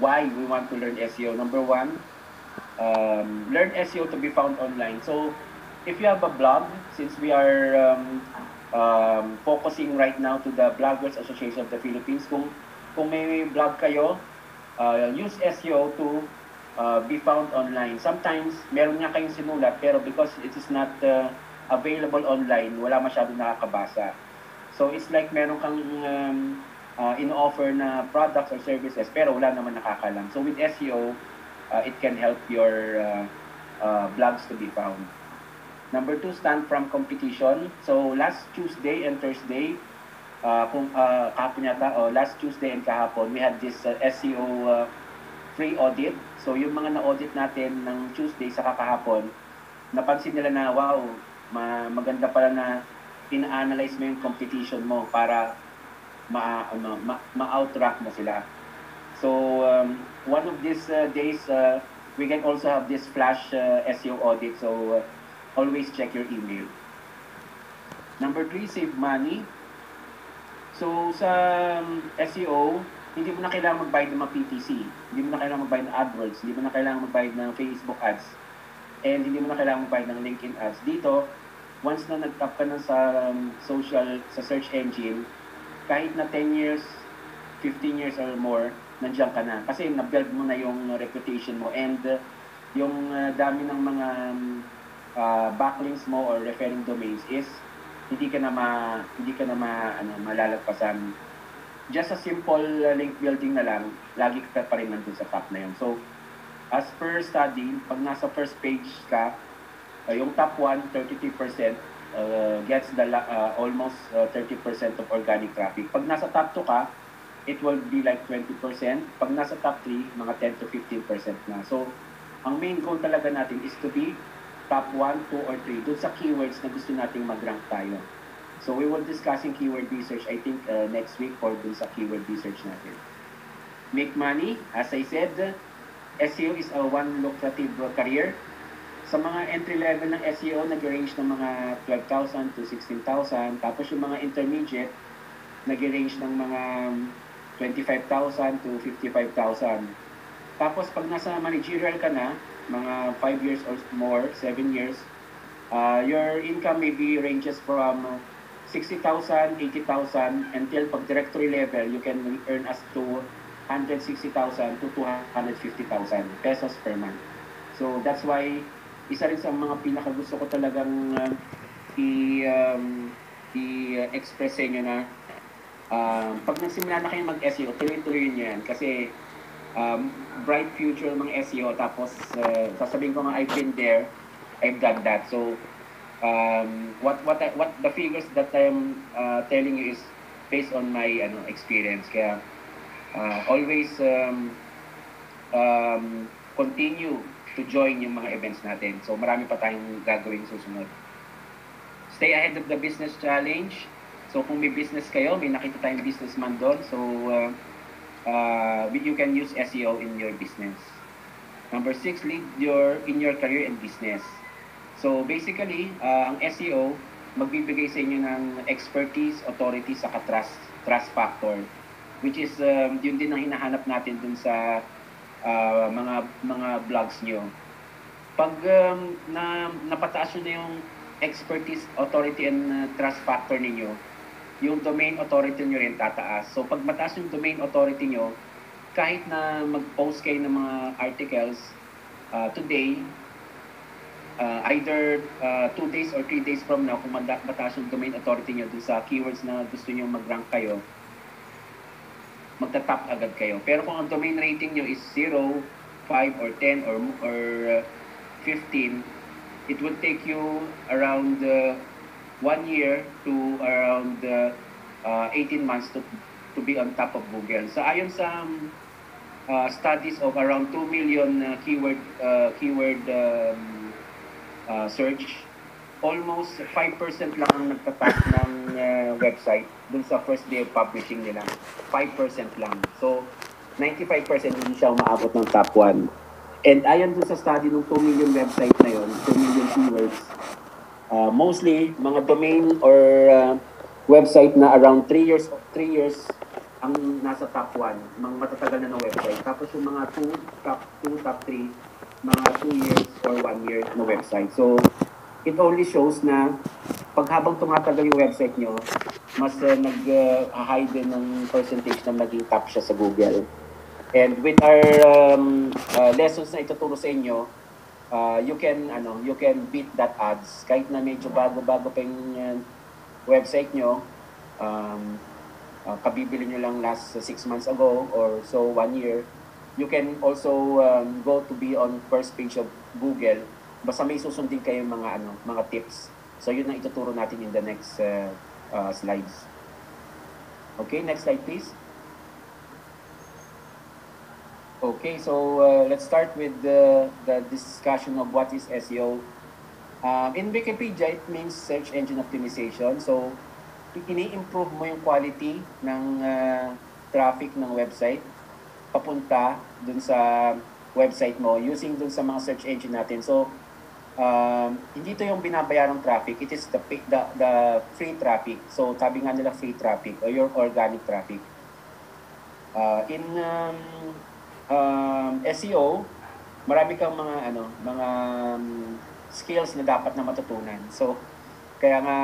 why we want to learn SEO. Number one, learn SEO to be found online. So if you have a blog, since we are focusing right now to the Bloggers Association of the Philippines, kung may blog kayo, use SEO to be found online. Sometimes, meron nga kayong sinulat, pero because it is not available online, wala masyadong nakakabasa. So it's like meron kang in-offer na products or services, pero wala naman nakakalam. So with SEO, it can help your blogs to be found. Number two, stand from competition. So last Tuesday and Thursday, kahapon yata, last Tuesday and kahapon, we had this SEO free audit. So yung mga na-audit natin ng Tuesday sa kahapon, napansin nila na, wow, maganda pala na ina-analyze mo yung competition mo para ma-outrank mo sila. So one of these days, we can also have this flash SEO audit. So always check your email. Number 3, save money. So sa SEO, hindi mo na kailangan magbayad ng mga PPC, hindi mo na kailangan magbayad ng AdWords, hindi mo na kailangan magbayad ng Facebook ads, and hindi mo na kailangan magbayad ng LinkedIn ads. Dito, once na nag-tap ka na sa sa search engine, kahit na 10 years, 15 years or more, nandiyan ka na. Kasi na-build mo na yung reputation mo, and yung dami ng mga backlinks mo or referring domains is hindi ka na malalagpasan. Just a simple link building na lang, lagi ka pa rin nandun sa top na yun. So, as per study, pag nasa first page ka, yung top 1, 33%, gets almost 30% of organic traffic. Pag nasa top 2 ka, it will be like 20%. Pag nasa top 3, mga 10 to 15% na. So, ang main goal talaga natin is to be top 1, 2, or 3 dun sa keywords na gusto nating mag-rank tayo. So we will discussing keyword research, I think, next week or dun sa keyword research natin. Make money, as I said, SEO is a one lucrative career. Sa mga entry level ng SEO, nag-range ng mga 12,000 to 16,000. Tapos yung mga intermediate, nag-range ng mga 25,000 to 55,000. Tapos pag nasa managerial ka na, mga 5 years or more, 7 years, your income maybe ranges from 60,000, 80,000, until pag directory level, you can earn as to 160,000 to 250,000 pesos per month. So that's why isa rin sa mga pinakagusto ko talagang i-express sa inyo na pag nagsimula na kayo mag-SEO, tuloy-tuloy nyo yan. Kasi bright future ng SEO, tapos sasabihin ko nga, I've been there, I've done that. So what the figures that I'm telling you is based on my experience. Kaya always continue to join yung mga events natin. So marami pa tayong gagawin susunod. Stay ahead of the business challenge. So kung may business kayo, may nakita tayong businessman doon. So you can use SEO in your business. Number 6, lead in your career and business. So basically, ang SEO, magbibigay sa inyo ng expertise, authority, saka trust factor, which is yun din ang hinahanap natin dun sa mga blogs nyo. Pag napataas nyo na yung expertise, authority, and trust factor ninyo, yung domain authority nyo rin tataas. So pag mataas yung domain authority nyo, kahit na mag-post kayo ng mga articles today, either 2 days or 3 days from now, kung mataas yung domain authority nyo dun sa keywords na gusto nyo mag-rank kayo, magta-top agad kayo. Pero kung ang domain rating nyo is 0, 5, or 10, or 15, it would take you around 1 year to around 18 months to be on top of Google. So ayon sa studies of around 2 million keyword search, almost 5% lang ang nagtatap ng website dun sa first day of publishing nila. 5% lang. So 95% hindi siya umaabot ng top 1. And ayon dun sa study ng 2 million website na yun, 2 million keywords, mostly mga domain or website na around 3 years ang nasa top 1, mga matatagal na ng website. Tapos yung mga top 2, top 3, mga 2 years or 1 year na website. So, it only shows na pag habang tumatagal yung website nyo, mas nag-high din ng percentage na maging top siya sa Google. And with our lessons na ituturo sa inyo, you can beat that odds. Kahit na medyo bago-bago pa yung website nyo, kabibili nyo lang last 6 months ago or so 1 year, you can also go to be on first page of Google. Basta may susundin kayong mga tips. So yun ang ituturo natin in the next slides. Okay, next slide please. Okay, so let's start with the discussion of what is SEO. In Wikipedia, it means search engine optimization. So ini-improve mo yung quality ng traffic ng website papunta dun sa website mo using dun sa mga search engine natin. So hindi ito yung binabayarang traffic, it is the free traffic. So sabi nga nila free traffic or your organic traffic. In SEO, marami kang mga skills na dapat na matutunan. So kaya nga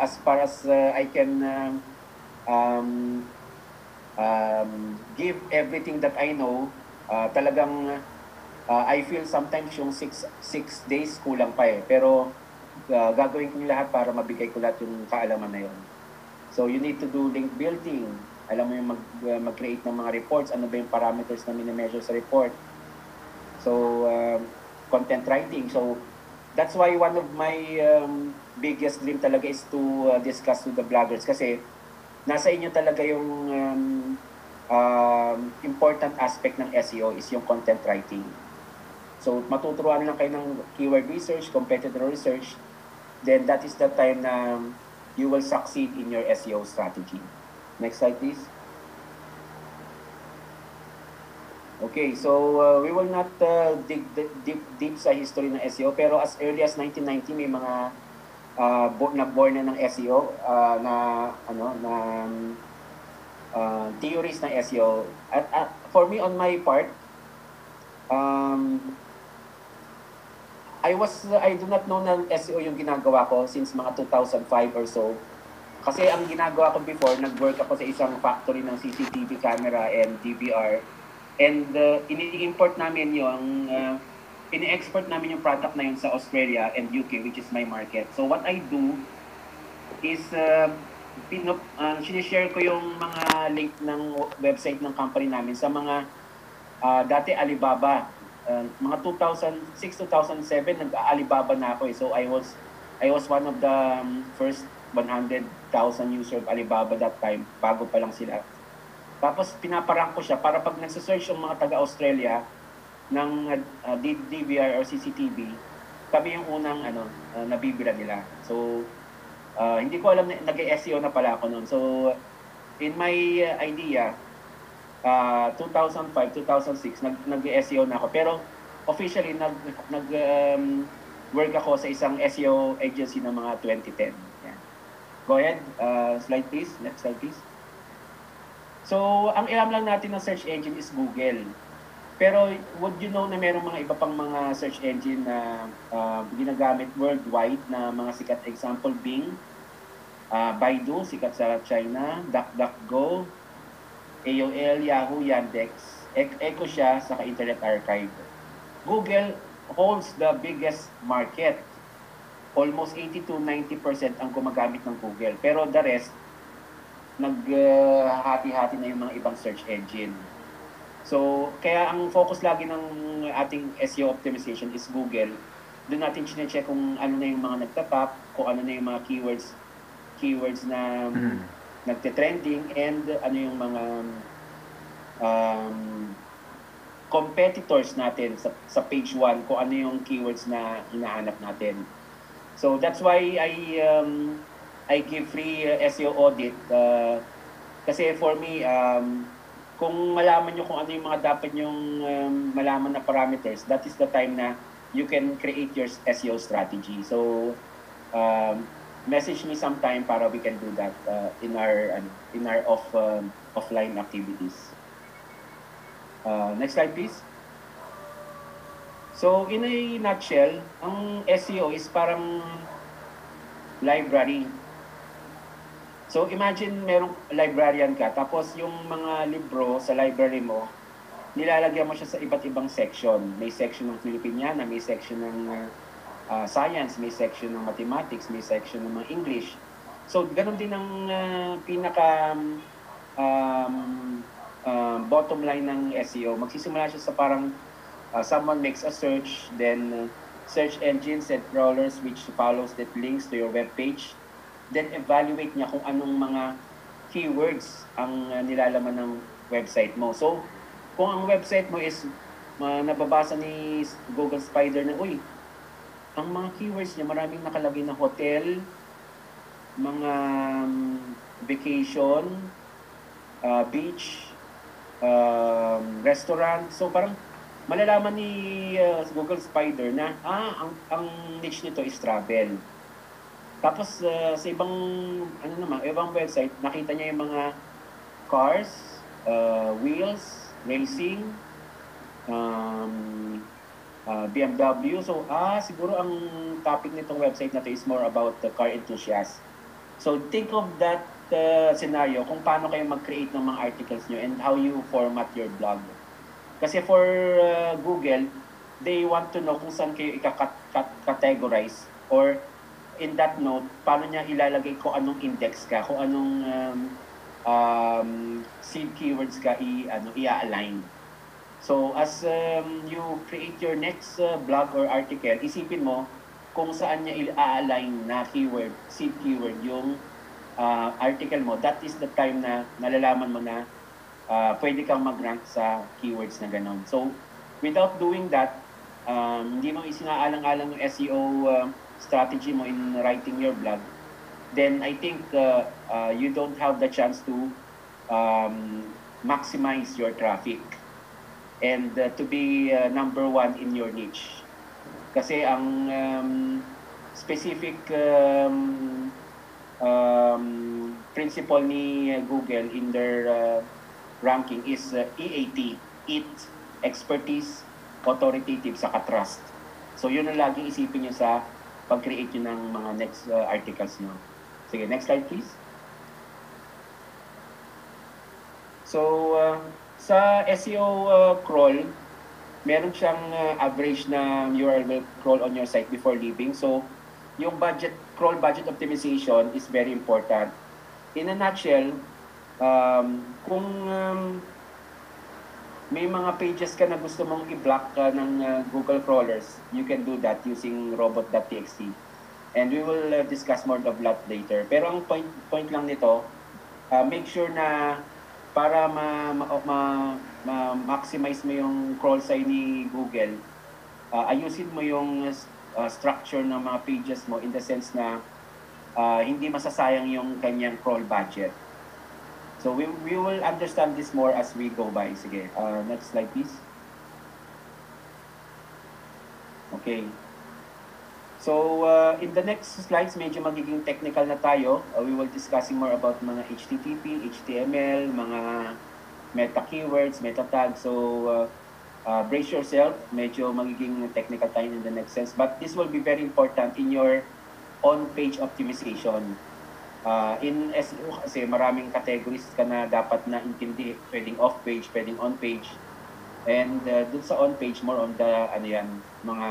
as far as I can give everything that I know, talagang I feel sometimes yung 6 days kulang pa eh. Pero gagawin ko yung lahat para mabigay ko lahat yung kaalaman na yun. So you need to do link building. Alam mo yung mag-create ng mga reports. Ano ba yung parameters na minimeasure sa report. So content writing. So that's why one of my biggest dream talaga is to discuss with the bloggers kasi nasa inyo talaga yung important aspect ng SEO is yung content writing. So matuturuan lang kayo ng keyword research, competitor research, then that is the time na you will succeed in your SEO strategy. Next slide please. Okay, so we will not dig deep sa history ng SEO, pero as early as 1990 may mga na-born na ng SEO theories ng SEO. At for me, on my part, I do not know na SEO yung ginagawa ko since mga 2005 or so. Kasi ang ginagawa ko before, nag-work ako sa isang factory ng CCTV camera and DVR. And ini-import namin yung, ini-export namin yung product na yun sa Australia and UK, which is my market. So what I do is, sinishare ko yung mga link ng website ng company namin sa mga dati Alibaba. Mga 2006-2007, nag-Alibaba na ako eh. So I was one of the first 100,000 user of Alibaba that time, bago pa lang sila. Tapos pinaparang ko siya para pag nagsa-search yung mga taga-Australia ng DVR or CCTV, kami yung unang nabibira nila. So hindi ko alam na nag-SEO na pala ako noon. So in my idea, 2005, 2006 nag-SEO na ako. Pero officially work ako sa isang SEO agency ng mga 2010. Yan. Go ahead, slide please. Next slide please. So, ang alam lang natin ng search engine is Google. Pero would you know na mayroong mga iba pang mga search engine na ginagamit worldwide na mga sikat, example Bing, Baidu, sikat sa China, DuckDuckGo, AOL, Yahoo, Yandex, Echo siya sa Internet Archive. Google holds the biggest market. Almost 80-90% ang gumagamit ng Google. Pero the rest, naghati-hati na yung mga ibang search engine. So, kaya ang focus lagi ng ating SEO optimization is Google. Doon natin chine-check kung ano na yung mga nagtatap, kung ano na yung mga keywords na nagte-trending, and ano yung mga competitors natin sa page 1, kung ano yung keywords na hinahanap natin. So, that's why I give free SEO audit kasi for me, kung malaman nyo kung ano yung mga dapat nyong malaman na parameters, that is the time na you can create your SEO strategy. So, message me sometime para we can do that in our offline activities. Next slide, please. So, in a nutshell, ang SEO is parang library. So, imagine merong librarian ka, tapos yung mga libro sa library mo, nilalagyan mo siya sa iba't ibang section. May section ng Filipiniana, may section ng science, may section ng mathematics, may section ng mga English. So, ganun din ang pinaka bottom line ng SEO. Magsisimula siya sa parang someone makes a search, then search engines and crawlers which follows that links to your web page. Then evaluate niya kung anong mga keywords ang nilalaman ng website mo. So, kung ang website mo is nababasa ni Google Spider na, uy, ang mga keywords niya maraming nakalagay na hotel, mga vacation, beach, restaurant. So parang malalaman ni Google Spider na ang niche nito is travel. Tapos sa ibang ibang website, nakita niya yung mga cars, wheels, racing, BMW. So siguro ang topic nitong website na to is more about the car enthusiast. So think of that scenario kung paano kayo mag-create ng mga articles nyo and how you format your blog. Kasi for Google, they want to know kung saan kayo i-categorize or in that note, paano niya ilalagay kung anong index ka, kung anong seed keywords ka i-align. So as you create your next blog or article, isipin mo kung saan niya i-align na keyword, seed keyword yung article mo. That is the time na nalalaman mo na pwede kang mag-rank sa keywords na ganon. So without doing that, hindi mo isinaalang-alang yung SEO strategy mo in writing your blog, then I think you don't have the chance to maximize your traffic and to be number one in your niche. Kasi ang specific principle ni Google in their ranking is EAT, EAT, expertise, authoritative, saka trust. So yun ang laging isipin nyo sa pag-create nyo ng mga next articles nyo. Sige, next slide please. So, sa SEO crawl, meron siyang average na URL crawl on your site before leaving. So, yung crawl budget optimization is very important. In a nutshell, kung may mga pages ka na gusto mong i-block ng Google crawlers, you can do that using robot.txt. And we will discuss more of that later. Pero ang point lang nito, make sure na para ma-maximize mo yung crawl site ni Google, ayusin mo yung structure ng mga pages mo in the sense na hindi masasayang yung kanyang crawl budget. So we will understand this more as we go by. Sige, next slide please. Okay. So in the next slides, medyo magiging technical na tayo. We will discussing more about mga HTTP, HTML, mga meta keywords, meta tags. So brace yourself. Medyo magiging technical tayo in the next sense. But this will be very important in your on-page optimization. In SEO kasi maraming categories ka na dapat na intindi, pwedeng off-page, pwedeng on-page. And dun sa on-page, more on the mga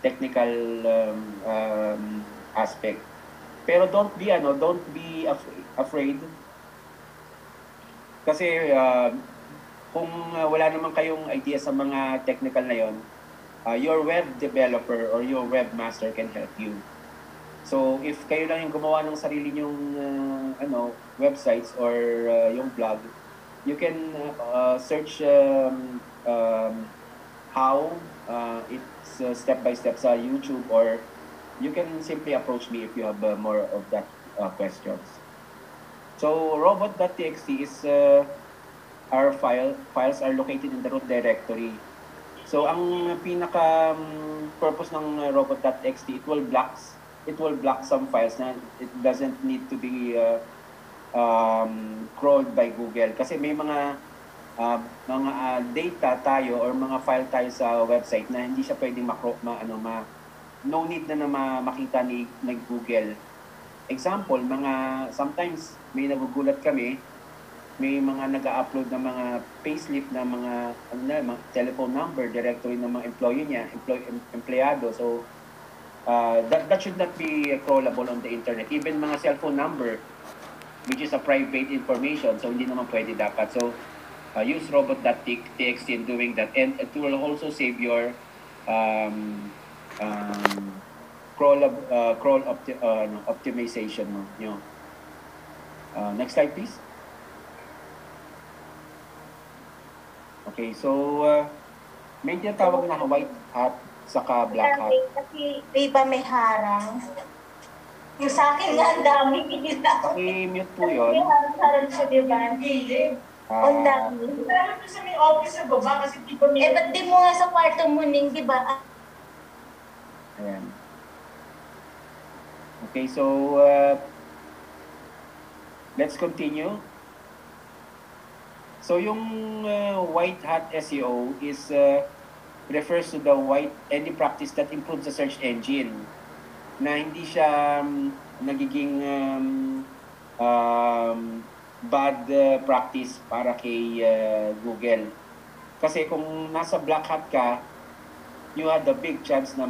technical aspect. Pero don't be afraid. Kasi kung wala naman kayong idea sa mga technical na yon, your web developer or your webmaster can help you. So if kayo lang yung gumawa ng sarili nyong websites or yung blog, you can search how it's step by step sa YouTube, or you can simply approach me if you have more of that questions. So robot.txt is our files are located in the root directory. So ang pinaka purpose ng robot.txt, it will blocks it will block some files na it doesn't need to be crawled by Google. Kasi may mga data tayo or mga file tayo sa website na hindi siya pwedeng no need na makita ni Google. Example, sometimes may nagugulat kami, may mga nag-upload ng mga payslip na mga telephone number, directory ng mga employee niya, empleyado. So that should not be crawlable on the internet. Even mga cellphone number, which is a private information, so hindi naman pwede dapat. So use robot.txt in doing that, and it will also save your crawl optimization mo. Next slide, please. Okay, so may tinatawag na white hat saka black hat. Kasi iba may harang. Yung sa akin nga, ang dami. I-mute po yun. May harang siya, di ba? Ang dami. Pero sa may office sa baba kasi di ba may... Eh, ba't di mo nga sa kwarto mo, Ning, di ba? Ayan. Okay, so let's continue. So yung white hat SEO is refers to any practice that improves the search engine, na hindi siya nagiging bad practice para kay Google. Kasi kung nasa black hat ka, you have the big chance na